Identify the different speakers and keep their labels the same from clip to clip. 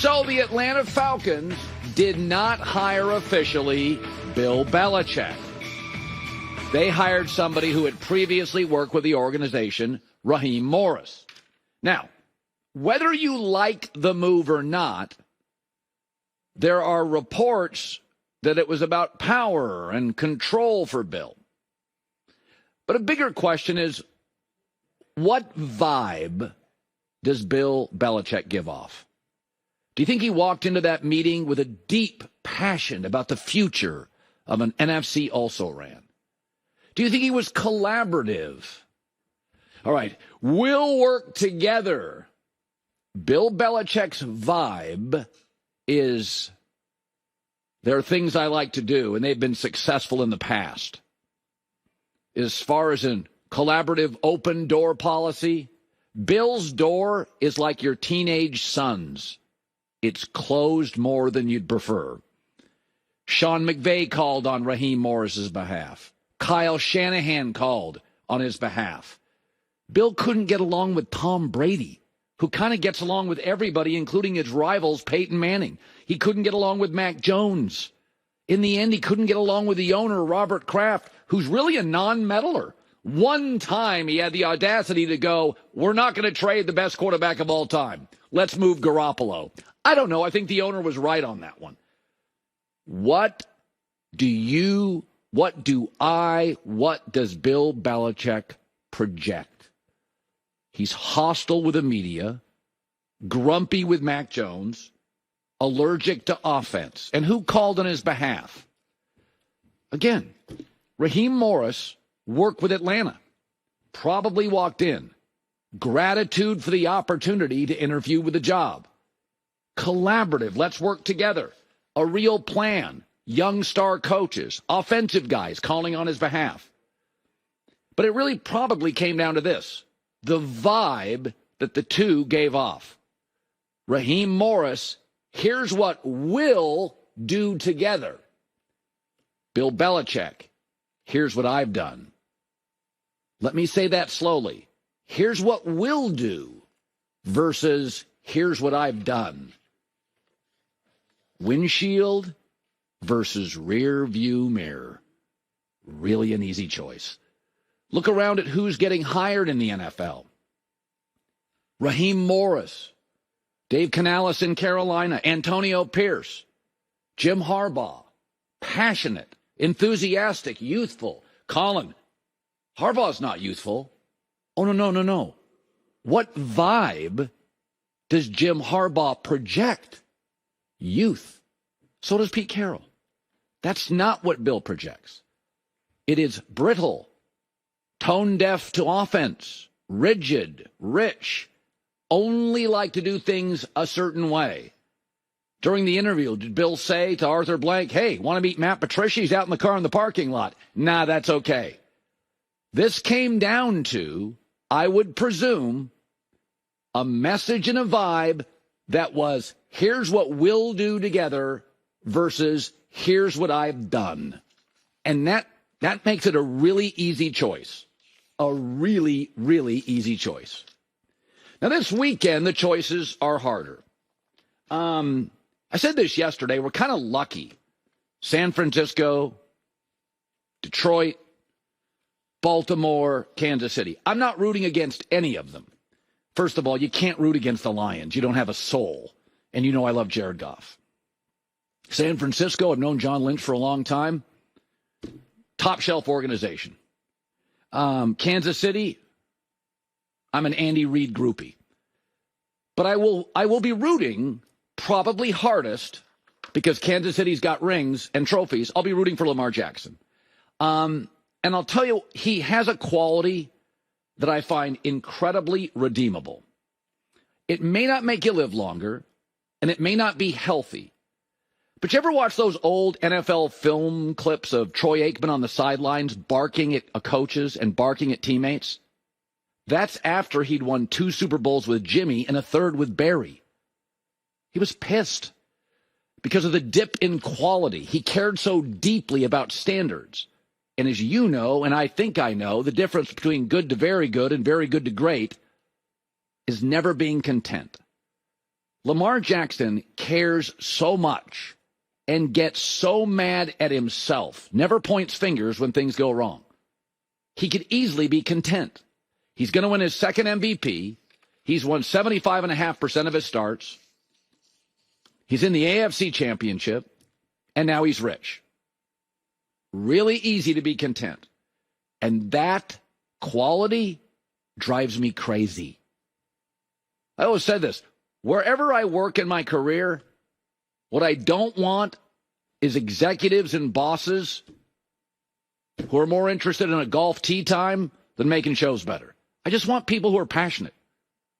Speaker 1: So the Atlanta Falcons did not hire officially Bill Belichick. They hired somebody who had previously worked with the organization, Raheem Morris. Now, whether you like the move or not, there are reports that it was about power and control for Bill. But a bigger question is, what vibe does Bill Belichick give off? Do you think he walked into that meeting with a deep passion about the future of an NFC also-ran? Do you think he was collaborative? All right, we'll work together. Bill Belichick's vibe is, there are things I like to do, and they've been successful in the past. As far as a collaborative open door policy, Bill's door is like your teenage son's. It's closed more than you'd prefer. Sean McVay called on Raheem Morris's behalf. Kyle Shanahan called on his behalf. Bill couldn't get along with Tom Brady, who kind of gets along with everybody, including his rivals, Peyton Manning. He couldn't get along with Mac Jones. In the end, he couldn't get along with the owner, Robert Kraft, who's really a non-meddler. One time he had the audacity to go, we're not going to trade the best quarterback of all time. Let's move Garoppolo. I don't know. I think the owner was right on that one. What does Bill Belichick project? He's hostile with the media, grumpy with Mac Jones, allergic to offense. And who called on his behalf? Again, Raheem Morris worked with Atlanta, probably walked in. Gratitude for the opportunity to interview with the job. Collaborative, let's work together. A real plan. Young star coaches, offensive guys calling on his behalf. But it really probably came down to this. The vibe that the two gave off. Raheem Morris, here's what we'll do together. Bill Belichick, here's what I've done. Let me say that slowly. Here's what we'll do versus here's what I've done. Windshield versus rear view mirror. Really an easy choice. Look around at who's getting hired in the NFL. Raheem Morris, Dave Canales in Carolina, Antonio Pierce, Jim Harbaugh, passionate, enthusiastic, youthful. Colin, Harbaugh's not youthful. Oh, no. What vibe does Jim Harbaugh project? Youth. So does Pete Carroll. That's not what Bill projects. It is brittle, tone deaf to offense, rigid, rich, only like to do things a certain way. During the interview, did Bill say to Arthur Blank, hey, want to meet Matt Patricia? He's out in the car in the parking lot. Nah, that's okay. This came down to, I would presume, a message and a vibe that was, here's what we'll do together versus here's what I've done. And that makes it a really easy choice. A really, really easy choice. Now, this weekend, the choices are harder. I said this yesterday. We're kind of lucky. San Francisco, Detroit, Baltimore, Kansas City. I'm not rooting against any of them. First of all, you can't root against the Lions. You don't have a soul. And you know I love Jared Goff. San Francisco, I've known John Lynch for a long time. Top shelf organization. Kansas City, I'm an Andy Reid groupie. But I will be rooting probably hardest because Kansas City's got rings and trophies. I'll be rooting for Lamar Jackson. And I'll tell you, he has a quality that I find incredibly redeemable. It may not make you live longer, and it may not be healthy. But you ever watch those old NFL film clips of Troy Aikman on the sidelines barking at coaches and barking at teammates? That's after he'd won 2 Super Bowls with Jimmy and a 3rd with Barry. He was pissed because of the dip in quality. He cared so deeply about standards. And as you know, and I think I know, the difference between good to very good and very good to great is never being content. Lamar Jackson cares so much and gets so mad at himself, never points fingers when things go wrong. He could easily be content. He's going to win his second MVP. He's won 75.5% of his starts. He's in the AFC Championship, and now he's rich. Really easy to be content. And that quality drives me crazy. I always said this. Wherever I work in my career, what I don't want is executives and bosses who are more interested in a golf tee time than making shows better. I just want people who are passionate,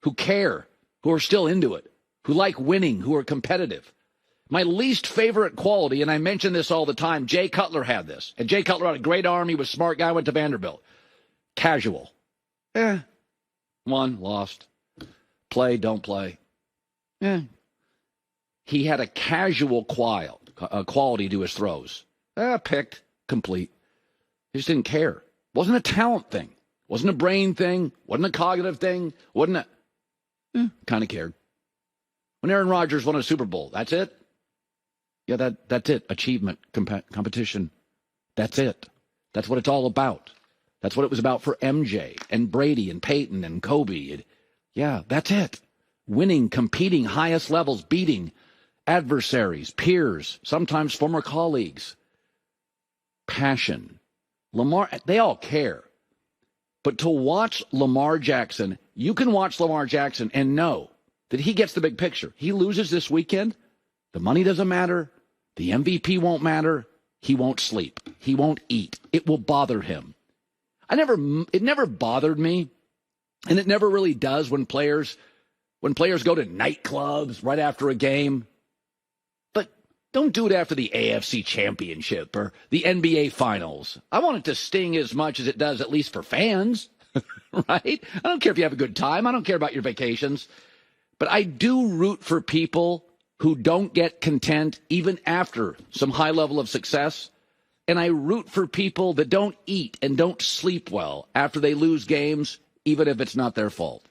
Speaker 1: who care, who are still into it, who like winning, who are competitive. My least favorite quality, and I mention this all the time, Jay Cutler had this. And Jay Cutler had a great arm. He was a smart guy, went to Vanderbilt. Casual. Won, lost. Play, don't play. He had a casual quality to his throws. Picked, complete. He just didn't care. Wasn't a talent thing. Wasn't a brain thing. Wasn't a cognitive thing. Wasn't a... kind of cared. When Aaron Rodgers won a Super Bowl, that's it? Yeah, that's it. Achievement, competition. That's it. That's what it's all about. That's what it was about for MJ and Brady and Peyton and Kobe. Yeah, that's it. Winning, competing, highest levels, beating adversaries, peers, sometimes former colleagues. Passion. Lamar, they all care. But to watch Lamar Jackson, you can watch Lamar Jackson and know that he gets the big picture. He loses this weekend. The money doesn't matter. The MVP won't matter. He won't sleep. He won't eat. It will bother him. It never bothered me, and it never really does when players go to nightclubs right after a game. But don't do it after the AFC Championship or the NBA Finals. I want it to sting as much as it does, at least for fans, right? I don't care if you have a good time. I don't care about your vacations. But I do root for people who don't get content even after some high level of success. And I root for people that don't eat and don't sleep well after they lose games, even if it's not their fault.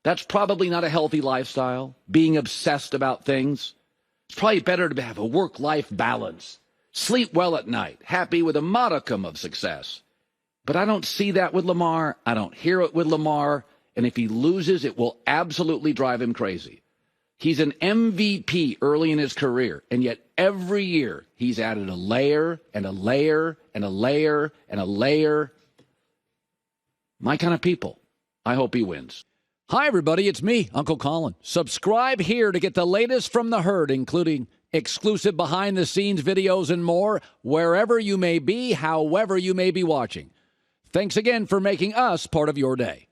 Speaker 1: That's probably not a healthy lifestyle, being obsessed about things. It's probably better to have a work-life balance, sleep well at night, happy with a modicum of success. But I don't see that with Lamar. I don't hear it with Lamar. And if he loses, it will absolutely drive him crazy. He's an MVP early in his career, and yet every year he's added a layer and a layer and a layer and a layer. My kind of people. I hope he wins.
Speaker 2: Hi, everybody. It's me, Uncle Colin. Subscribe here to get the latest from the herd, including exclusive behind-the-scenes videos and more, wherever you may be, however you may be watching. Thanks again for making us part of your day.